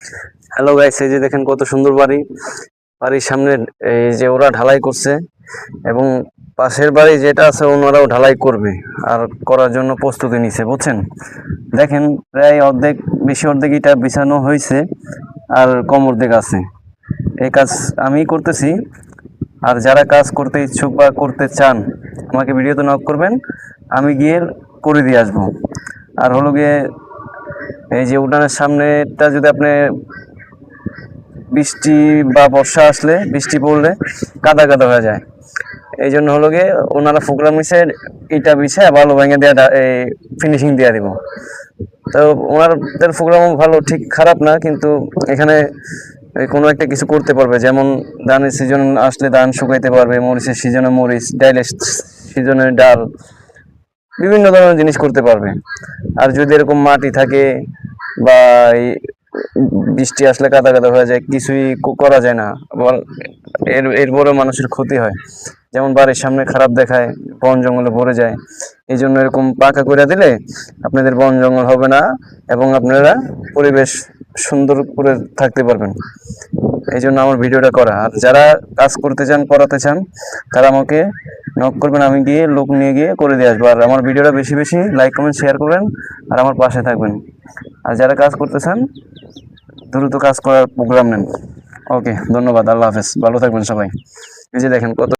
Hello guys, এই যে দেখেন কত সুন্দর বাড়ি। বাড়ির সামনে এই যে ওরা ঢালাই করছে এবং পাশের বাড়ি যেটা আছে ওনারাও ঢালাই করবে আর করার জন্য প্রস্তুতি নিছে, বুঝছেন। দেখেন প্রায় অর্ধেক, বেশি অর্ধেক ইটা বিছানো হয়েছে আর কম অর্ধেক আছে। এই কাজ আমি করতেছি, আর যারা কাজ করতে ইচ্ছুক বা করতে চান আমাকে ভিডিওতে নক করবেন, আমি গিয়ে করে দিয়ে আসবো। আর হলো গিয়ে এই যে উঠানের সামনেটা যদি আপনি বৃষ্টি বা বর্ষা আসলে, বৃষ্টি পড়লে কাদা কাদা হয়ে যায়, এই জন্য হলো গিয়ে ওনারা প্রোগ্রাম নিছে ইটা বিছে বালু ভেঙে দেওয়া, ফিনিশিং দিয়ে দিব। তো ওনাদের প্রোগ্রামও ভালো, ঠিক খারাপ না, কিন্তু এখানে কোনো একটা কিছু করতে পারবে, যেমন ধানের সিজন আসলে ধান শুকাইতে পারবে, মরিচের সিজনে মরিচ, ডাইলের সিজনে ডাল, বিভিন্ন ধরনের জিনিস করতে পারবে। আর যদি এরকম মাটি থাকে বা বৃষ্টি আসলে কাদা কাদা হয়ে যায়, কিছুই করা যায় না, এরপরে মানুষের ক্ষতি হয়। যেমন বাড়ির সামনে খারাপ দেখায়, বন জঙ্গলে ভরে যায়, এই জন্য এরকম পাকা করে দিলে আপনাদের বন জঙ্গল হবে না এবং আপনারা পরিবেশ সুন্দর করে থাকতে পারবেন। এই জন্য আমার ভিডিওটা করা। আর যারা কাজ করতে চান, করাতে চান, তারা আমাকে নক করবেন, আমি গিয়ে লোক নিয়ে গিয়ে করে দিয়ে আসবো। আর আমার ভিডিওটা বেশি বেশি লাইক কমেন্ট শেয়ার করবেন আর আমার পাশে থাকবেন। আর যারা কাজ করতে চান দ্রুত কাজ করার প্রোগ্রাম নেন। ওকে, ধন্যবাদ, আল্লাহ হাফেজ, ভালো থাকবেন সবাই। এই যে দেখেন কত